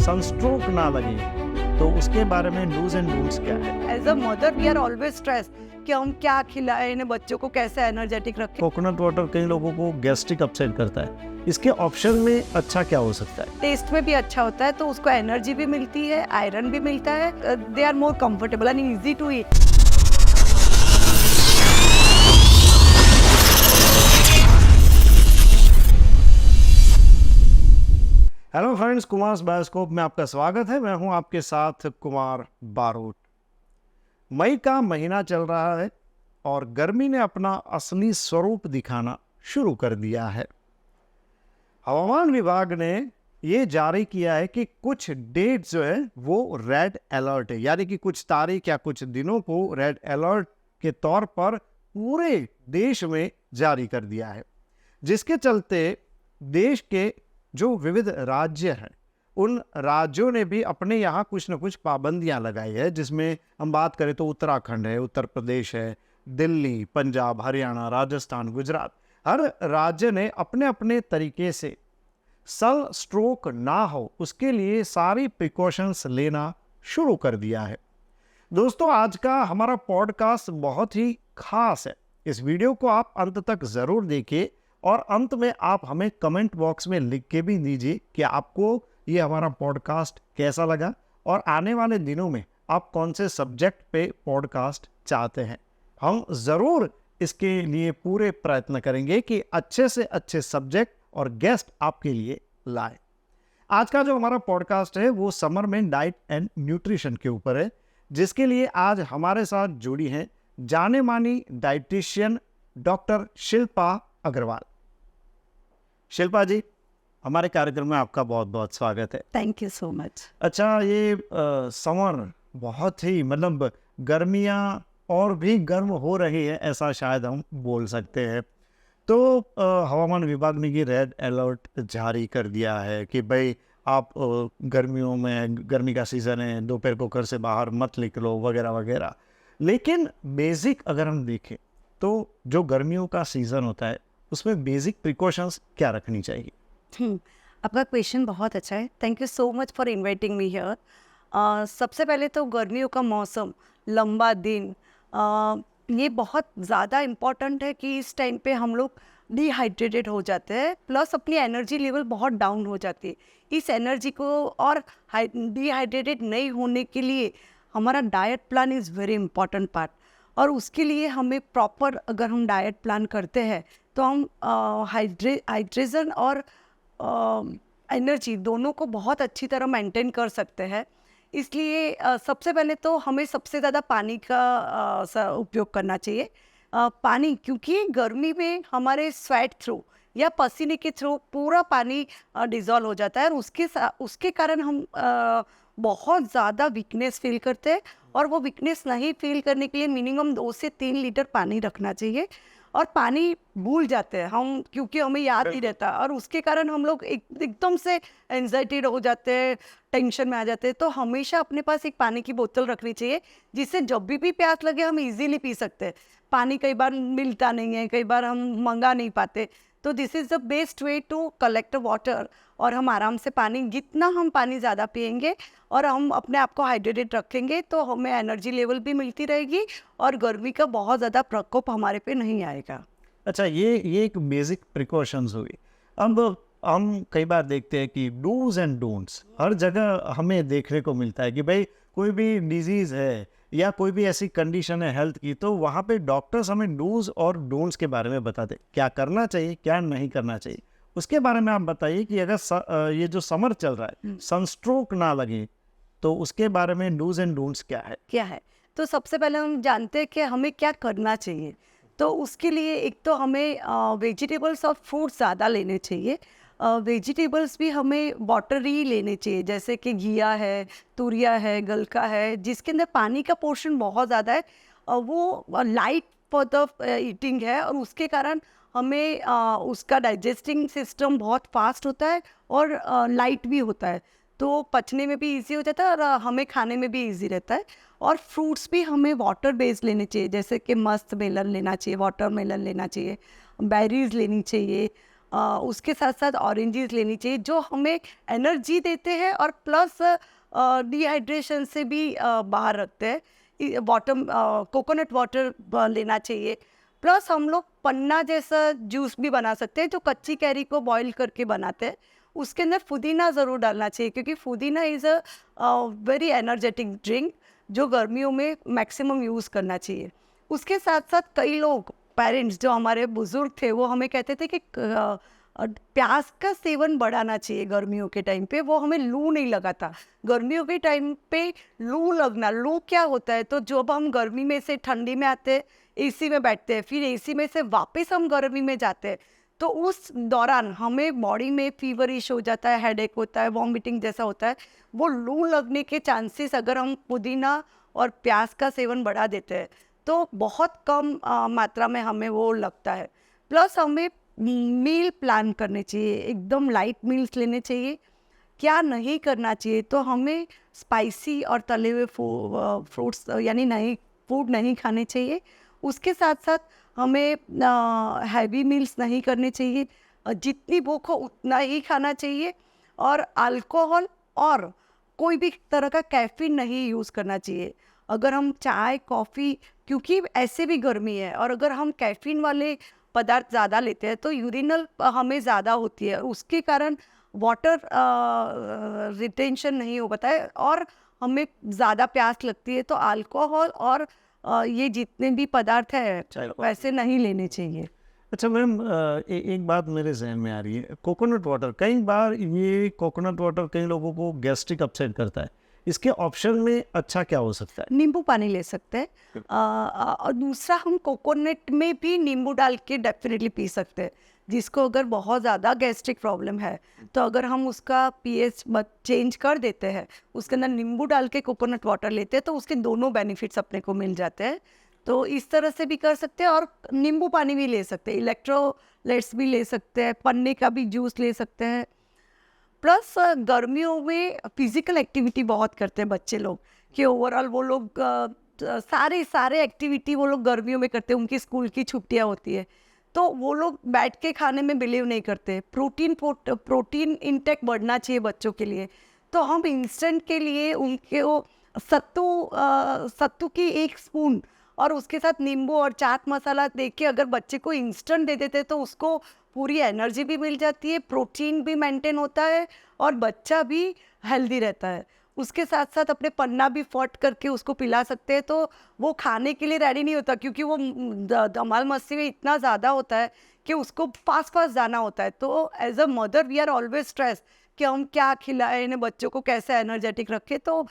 Sunstroke ना लगे, तो उसके बारे में डूज एंड डोंट्स क्या है? As a mother we are always stress कि हम क्या खिलाएं इन्हें, बच्चों को कैसे एनर्जेटिक रखें। कोकोनट वाटर कई लोगों को गैस्ट्रिक अपसेट करता है, इसके ऑप्शन में अच्छा क्या हो सकता है? टेस्ट में भी अच्छा होता है, तो उसको एनर्जी भी मिलती है, आयरन भी मिलता है, they are more comfortable and easy to eat. Hello friends, Kumar bioscope में आपका स्वागत है। मैं हूं आपके साथ कुमार बारोट। मई का महीना चल रहा है और गर्मी ने अपना असली स्वरूप दिखाना शुरू कर दिया है। हवामान विभाग ने ये जारी किया है कि कुछ डेट जो है वो रेड अलर्ट है, यानी कि कुछ तारीख या कुछ दिनों को रेड अलर्ट के तौर पर पूरे देश में जारी कर दिया है, जिसके चलते देश के जो विविध राज्य हैं उन राज्यों ने भी अपने यहाँ कुछ न कुछ पाबंदियाँ लगाई है। जिसमें हम बात करें तो उत्तराखंड है, उत्तर प्रदेश है, दिल्ली, पंजाब, हरियाणा, राजस्थान, गुजरात, हर राज्य ने अपने अपने तरीके से सन स्ट्रोक ना हो उसके लिए सारी प्रिकॉशंस लेना शुरू कर दिया है। दोस्तों, आज का हमारा पॉडकास्ट बहुत ही खास है। इस वीडियो को आप अंत तक ज़रूर देखिए और अंत में आप हमें कमेंट बॉक्स में लिख के भी दीजिए कि आपको ये हमारा पॉडकास्ट कैसा लगा और आने वाले दिनों में आप कौन से सब्जेक्ट पे पॉडकास्ट चाहते हैं। हम ज़रूर इसके लिए पूरे प्रयत्न करेंगे कि अच्छे से अच्छे सब्जेक्ट और गेस्ट आपके लिए लाए। आज का जो हमारा पॉडकास्ट है वो समर में डाइट एंड न्यूट्रिशन के ऊपर है, जिसके लिए आज हमारे साथ जुड़ी हैं जाने मानी डाइटिशियन डॉक्टर शिल्पा अग्रवाल। शिल्पा जी, हमारे कार्यक्रम में आपका बहुत बहुत स्वागत है। Thank you so much. अच्छा, ये समर बहुत ही मतलब गर्मियाँ और भी गर्म हो रही है, ऐसा शायद हम बोल सकते हैं। तो हवामान विभाग ने ये रेड अलर्ट जारी कर दिया है कि भाई आप गर्मियों में, गर्मी का सीज़न है, दोपहर को घर से बाहर मत निकलो वगैरह वगैरह। लेकिन बेसिक अगर हम देखें तो जो गर्मियों का सीज़न होता है उसमें बेसिक प्रिकॉशंस क्या रखनी चाहिए? आपका क्वेश्चन बहुत अच्छा है। Thank you so much for inviting me here. सबसे पहले तो गर्मियों का मौसम, लंबा दिन, ये बहुत ज़्यादा इम्पॉर्टेंट है कि इस टाइम पे हम लोग डिहाइड्रेटेड हो जाते हैं, प्लस अपनी एनर्जी लेवल बहुत डाउन हो जाती है। इस एनर्जी को और डिहाइड्रेटेड नहीं होने के लिए हमारा diet plan is very important part. और उसके लिए हमें प्रॉपर अगर हम डाइट प्लान करते हैं तो हम हाइड्रेशन और एनर्जी दोनों को बहुत अच्छी तरह मेंटेन कर सकते हैं। इसलिए सबसे पहले तो हमें सबसे ज़्यादा पानी का उपयोग करना चाहिए। पानी, क्योंकि गर्मी में हमारे स्वेट थ्रू या पसीने के थ्रू पूरा पानी डिज़ोल्व हो जाता है और उसके कारण हम बहुत ज़्यादा वीकनेस फील करते हैं। और वो वीकनेस नहीं फील करने के लिए मिनिमम 2 से 3 लीटर पानी रखना चाहिए। और पानी भूल जाते हैं हम, क्योंकि हमें याद नहीं रहता और उसके कारण हम लोग एकदम से एंजाइटी हो जाते हैं, टेंशन में आ जाते हैं। तो हमेशा अपने पास एक पानी की बोतल रखनी चाहिए, जिससे जब भी प्यास लगे हम इजीली पी सकते हैं। पानी कई बार मिलता नहीं है, कई बार हम मंगा नहीं पाते, तो this is the best way to collect water. और हम आराम से पानी, जितना हम पानी ज़्यादा पिएंगे और हम अपने आप को हाइड्रेटेड रखेंगे तो हमें एनर्जी लेवल भी मिलती रहेगी और गर्मी का बहुत ज़्यादा प्रकोप हमारे पे नहीं आएगा। अच्छा, ये एक बेसिक प्रिकॉशंस हुई। अब हम कई बार देखते हैं कि डूज एंड डोंट्स हर जगह हमें देखने को मिलता है कि भाई कोई भी डिजीज़ है या कोई भी ऐसी कंडीशन है हेल्थ की, तो वहाँ पे डॉक्टर्स हमें डूज और डोंट्स के बारे में बताते क्या करना चाहिए, क्या नहीं करना चाहिए। उसके बारे में आप बताइए कि अगर ये जो समर चल रहा है सनस्ट्रोक ना लगे, तो उसके बारे में डूज एंड डोंट्स क्या है? तो सबसे पहले हम जानते हैं कि हमें क्या करना चाहिए। तो उसके लिए एक तो हमें वेजिटेबल्स और फ्रूट्स ज़्यादा लेने चाहिए। वेजिटेबल्स भी हमें वाटरी लेने चाहिए, जैसे कि घिया है, तुरिया है, गलका है, जिसके अंदर पानी का पोर्शन बहुत ज़्यादा है। वो लाइट फॉर द ईटिंग है और उसके कारण हमें उसका डाइजेस्टिंग सिस्टम बहुत फास्ट होता है और लाइट भी होता है, तो पचने में भी इजी हो जाता है और हमें खाने में भी इजी रहता है। और फ्रूट्स भी हमें वाटर बेस्ड लेने चाहिए, जैसे कि मस्त मेलन लेना चाहिए, वाटर मेलन लेना चाहिए, बेरीज लेनी चाहिए, उसके साथ साथ ऑरेंजेस लेनी चाहिए जो हमें एनर्जी देते हैं और प्लस डिहाइड्रेशन से भी बाहर रखते हैं। बॉटम कोकोनट वाटर लेना चाहिए। प्लस हम लोग पन्ना जैसा जूस भी बना सकते हैं जो कच्ची कैरी को बॉईल करके बनाते हैं। उसके अंदर पुदीना ज़रूर डालना चाहिए क्योंकि पुदीना is a very energetic drink जो गर्मियों में मैक्सिमम यूज़ करना चाहिए। उसके साथ साथ कई लोग पेरेंट्स जो हमारे बुज़ुर्ग थे वो हमें कहते थे कि प्याज का सेवन बढ़ाना चाहिए गर्मियों के टाइम पे, वो हमें लू नहीं लगाता। गर्मियों के टाइम पे लू लगना, लू क्या होता है, तो जब हम गर्मी में से ठंडी में आते हैं एसी में बैठते हैं, फिर एसी में से वापस हम गर्मी में जाते हैं, तो उस दौरान हमें बॉडी में फीवरिश हो जाता है, हेडेक होता है, वॉमिटिंग जैसा होता है। वो लू लगने के चांसेस अगर हम पुदीना और प्याज का सेवन बढ़ा देते हैं तो बहुत कम मात्रा में हमें वो लगता है। प्लस हमें मील प्लान करने चाहिए, एकदम लाइट मील्स लेने चाहिए। क्या नहीं करना चाहिए, तो हमें स्पाइसी और तले हुए फ्रूट्स यानी नहीं फूड नहीं खाने चाहिए। उसके साथ साथ हमें हैवी मील्स नहीं करने चाहिए, जितनी भूख हो उतना ही खाना चाहिए। और अल्कोहल और कोई भी तरह का कैफीन नहीं यूज़ करना चाहिए। अगर हम चाय कॉफ़ी, क्योंकि ऐसे भी गर्मी है, और अगर हम कैफीन वाले पदार्थ ज़्यादा लेते हैं तो यूरिनल हमें ज़्यादा होती है, उसके कारण वाटर रिटेंशन नहीं हो पाता है और हमें ज़्यादा प्यास लगती है। तो अल्कोहल और ये जितने भी पदार्थ है वैसे नहीं लेने चाहिए। अच्छा मैम, एक बात मेरे जहन में आ रही है, कोकोनट वाटर, कई बार ये कोकोनट वाटर कई लोगों को गैस्ट्रिक अपसेट करता है, इसके ऑप्शन में अच्छा क्या हो सकता है? नींबू पानी ले सकते हैं। और दूसरा, हम कोकोनट में भी नींबू डाल के डेफिनेटली पी सकते हैं। जिसको अगर बहुत ज़्यादा गैस्ट्रिक प्रॉब्लम है तो अगर हम उसका पीएच चेंज कर देते हैं, उसके अंदर नींबू डाल के कोकोनट वाटर लेते हैं, तो उसके दोनों बेनिफिट्स अपने को मिल जाते हैं। तो इस तरह से भी कर सकते हैं और नींबू पानी भी ले सकते हैं, इलेक्ट्रोलाइट्स भी ले सकते हैं, पन्ने का भी जूस ले सकते हैं। प्लस गर्मियों में फिजिकल एक्टिविटी बहुत करते हैं बच्चे लोग, कि ओवरऑल वो लोग सारे एक्टिविटी वो लोग गर्मियों में करते हैं। उनकी स्कूल की छुट्टियां होती है तो वो लोग बैठ के खाने में बिलीव नहीं करते। प्रोटीन इंटेक बढ़ना चाहिए बच्चों के लिए। तो हम इंस्टेंट के लिए उनके वो सत्तू की 1 स्पून और उसके साथ नींबू और चाट मसाला दे के अगर बच्चे को इंस्टेंट दे देते तो उसको पूरी एनर्जी भी मिल जाती है, प्रोटीन भी मेंटेन होता है और बच्चा भी हेल्दी रहता है। उसके साथ साथ अपने पन्ना भी फट करके उसको पिला सकते हैं, तो वो खाने के लिए रेडी नहीं होता क्योंकि वो धमाल मस्ती में इतना ज़्यादा होता है कि उसको फास्ट जाना होता है। तो as a mother we are always stress कि हम क्या खिलाएं इन्हें, बच्चों को कैसे एनर्जेटिक रखें। तो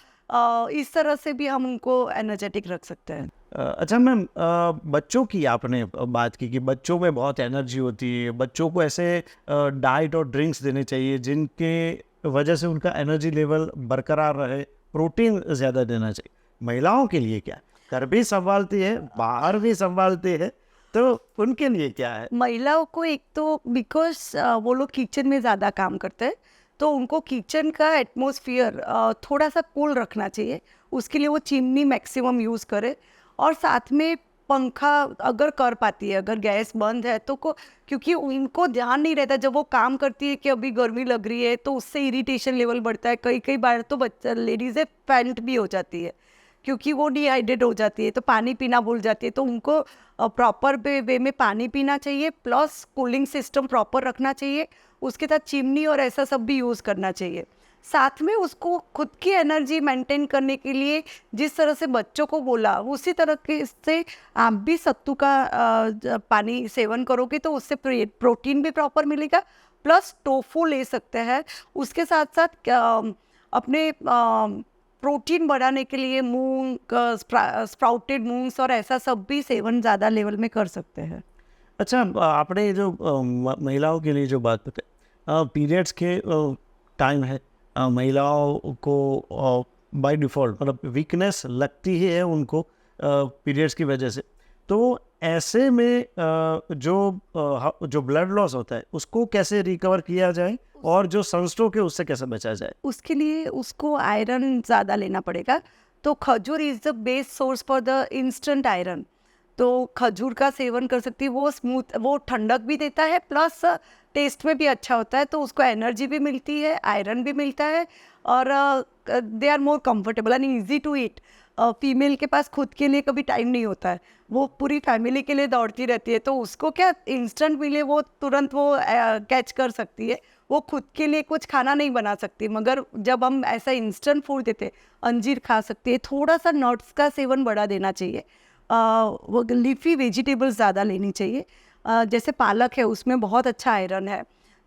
इस तरह से भी हम उनको एनर्जेटिक रख सकते हैं। अच्छा मैम, बच्चों की आपने बात की कि बच्चों में बहुत एनर्जी होती है, बच्चों को ऐसे डाइट और ड्रिंक्स देने चाहिए जिनके वजह से उनका एनर्जी लेवल बरकरार रहे, प्रोटीन ज़्यादा देना चाहिए। महिलाओं के लिए क्या, घर भी संभालती है बाहर भी संभालती है, तो उनके लिए क्या है? महिलाओं को एक तो बिकॉज वो लोग किचन में ज़्यादा काम करते हैं तो उनको किचन का एटमॉस्फेयर थोड़ा सा कूल रखना चाहिए। उसके लिए वो चिमनी मैक्सिमम यूज़ करे और साथ में पंखा अगर कर पाती है, अगर गैस बंद है तो क्योंकि उनको ध्यान नहीं रहता जब वो काम करती है कि अभी गर्मी लग रही है, तो उससे इरिटेशन लेवल बढ़ता है। कई बार तो बच्चा लेडीज़ें फेंट भी हो जाती है क्योंकि वो डिहाइड्रेट हो जाती है, तो पानी पीना भूल जाती है। तो उनको प्रॉपर वे में पानी पीना चाहिए, प्लस कूलिंग सिस्टम प्रॉपर रखना चाहिए। उसके साथ चिमनी और ऐसा सब भी यूज़ करना चाहिए। साथ में उसको खुद की एनर्जी मेंटेन करने के लिए जिस तरह से बच्चों को बोला उसी तरह के से आप भी सत्तू का पानी सेवन करोगे तो उससे प्रोटीन भी प्रॉपर मिलेगा। प्लस टोफू ले सकते हैं। उसके साथ साथ अपने प्रोटीन बढ़ाने के लिए मूंग, स्प्राउटेड मूंग्स और ऐसा सब भी सेवन ज़्यादा लेवल में कर सकते हैं। अच्छा, आपने जो महिलाओं के लिए जो बात बताई, पीरियड्स के टाइम है, महिलाओं को बाय डिफ़ॉल्ट मतलब वीकनेस लगती ही है उनको पीरियड्स की वजह से। तो ऐसे में जो ब्लड लॉस होता है उसको कैसे रिकवर किया जाए और जो सनस्ट्रोक है उससे कैसे बचा जाए? उसके लिए उसको आयरन ज़्यादा लेना पड़ेगा। तो खजूर is the best source for the instant iron. तो खजूर का सेवन कर सकती है। वो स्मूथ, वो ठंडक भी देता है, प्लस टेस्ट में भी अच्छा होता है, तो उसको एनर्जी भी मिलती है, आयरन भी मिलता है, और they are more comfortable and easy to eat. Female के पास खुद के लिए कभी टाइम नहीं होता है, वो पूरी फैमिली के लिए दौड़ती रहती है, तो उसको क्या इंस्टेंट मिले वो तुरंत वो कैच कर सकती है। वो खुद के लिए कुछ खाना नहीं बना सकती, मगर जब हम ऐसा इंस्टेंट फूड देते, अंजीर खा सकती है, थोड़ा सा नट्स का सेवन बढ़ा देना चाहिए, वो लीफी वेजिटेबल्स ज़्यादा लेनी चाहिए। जैसे पालक है, उसमें बहुत अच्छा आयरन है,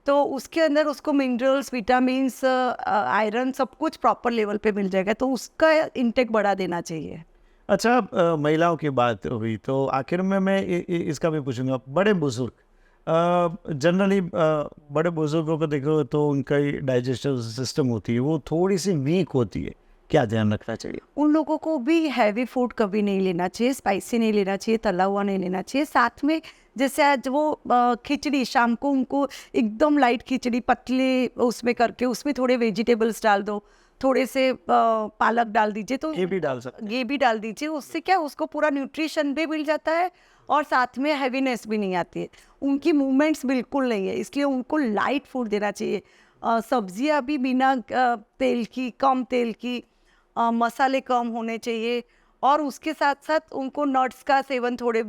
तो उसके अंदर उसको मिनरल्स, विटामिन्स, आयरन सब कुछ प्रॉपर लेवल पे मिल जाएगा, तो उसका इंटेक बढ़ा देना चाहिए। अच्छा, महिलाओं की बात हुई तो आखिर में मैं इसका भी पूछूंगा, बड़े बुजुर्ग जनरली बड़े बुजुर्गों को देखो तो उनका डाइजेस्टिव सिस्टम होती है वो थोड़ी सी वीक होती है, क्या ध्यान रखना चाहिए? उन लोगों को भी हैवी फूड कभी नहीं लेना चाहिए, स्पाइसी नहीं लेना चाहिए, तला हुआ नहीं लेना चाहिए। साथ में जैसे आज वो खिचड़ी, शाम को उनको एकदम लाइट खिचड़ी पतले उसमें करके उसमें थोड़े वेजिटेबल्स डाल दो, थोड़े से पालक डाल दीजिए, तो ये भी डाल सकते हैं। ये भी डाल दीजिए। उससे क्या उसको पूरा न्यूट्रिशन भी मिल जाता है और साथ में हैवीनेस भी नहीं आती है। उनकी मूवमेंट्स बिल्कुल नहीं है, इसलिए उनको लाइट फूड देना चाहिए। सब्जियां भी बिना तेल की, कम तेल की, मसाले कम होने चाहिए, और उसके साथ साथ उनको नट्स का सेवन थोड़े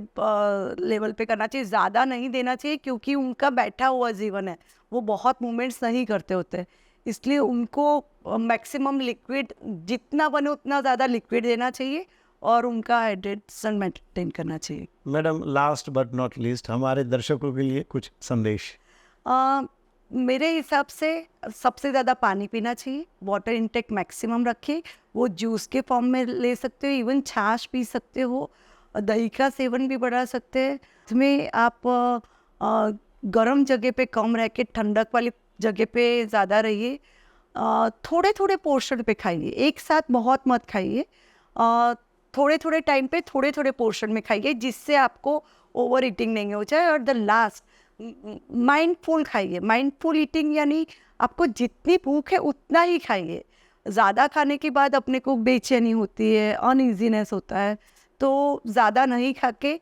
लेवल पे करना चाहिए, ज़्यादा नहीं देना चाहिए, क्योंकि उनका बैठा हुआ जीवन है, वो बहुत मूवमेंट्स नहीं करते होते, इसलिए उनको मैक्सिमम लिक्विड, जितना बने उतना ज़्यादा लिक्विड देना चाहिए, और उनका हाइड्रेशन मेंटेन करना चाहिए। Madam, last but not least, हमारे दर्शकों के लिए कुछ संदेश। मेरे हिसाब से सबसे ज़्यादा पानी पीना चाहिए, वाटर इनटेक मैक्सिमम रखें। वो जूस के फॉर्म में ले सकते हो, इवन छाछ पी सकते हो, दही का सेवन भी बढ़ा सकते हैं। इसमें आप गर्म जगह पे कम रह के ठंडक वाली जगह पे ज़्यादा रहिए। थोड़े थोड़े पोर्शन पे खाइए, एक साथ बहुत मत खाइए। थोड़े थोड़े टाइम पे थोड़े थोड़े पोर्शन में खाइए, जिससे आपको ओवर ईटिंग नहीं हो जाए। और द लास्ट, माइंडफुल खाइए। माइंडफुल ईटिंग यानी आपको जितनी भूख है उतना ही खाइए। ज़्यादा खाने के बाद अपने को बेचैनी होती है, अनइजीनेस होता है, तो ज़्यादा नहीं खा के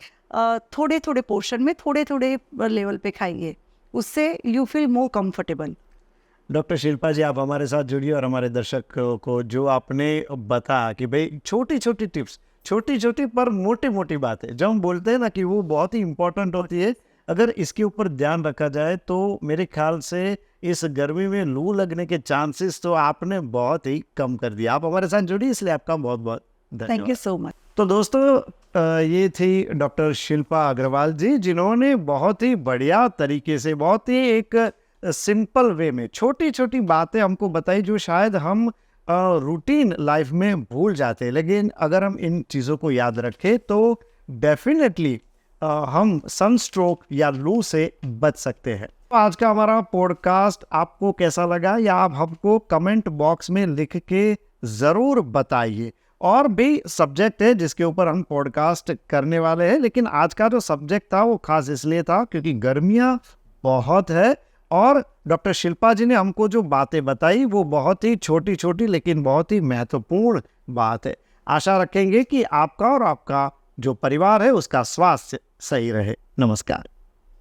थोड़े थोड़े पोर्शन में थोड़े थोड़े लेवल पे खाइए, उससे you feel more comfortable. Doctor Shilpa ji, आप हमारे साथ जुड़िए और हमारे दर्शकों को जो आपने बताया कि भाई छोटी छोटी टिप्स, छोटी छोटी पर मोटी मोटी बातें जो हम बोलते हैं ना कि वो बहुत ही इम्पोर्टेंट होती है, अगर इसके ऊपर ध्यान रखा जाए तो मेरे ख्याल से इस गर्मी में लू लगने के चांसेस तो आपने बहुत ही कम कर दिया। आप हमारे साथ जुड़ी, इसलिए आपका बहुत बहुत थैंक यू धन्यवाद। So much. तो दोस्तों, ये थी डॉक्टर शिल्पा अग्रवाल जी, जिन्होंने बहुत ही बढ़िया तरीके से, बहुत ही एक सिंपल वे में छोटी छोटी बातें हमको बताई जो शायद हम रूटीन लाइफ में भूल जाते हैं, लेकिन अगर हम इन चीज़ों को याद रखें तो डेफिनेटली हम सनस्ट्रोक या लू से बच सकते हैं। तो आज का हमारा पॉडकास्ट आपको कैसा लगा, या आप हमको कमेंट बॉक्स में लिख के ज़रूर बताइए। और भी सब्जेक्ट है जिसके ऊपर हम पॉडकास्ट करने वाले हैं, लेकिन आज का जो सब्जेक्ट था वो खास इसलिए था क्योंकि गर्मियाँ बहुत है, और डॉक्टर शिल्पा जी ने हमको जो बातें बताई वो बहुत ही छोटी छोटी लेकिन बहुत ही महत्वपूर्ण बात है। आशा रखेंगे कि आपका और आपका जो परिवार है उसका स्वास्थ्य सही रहे। नमस्कार।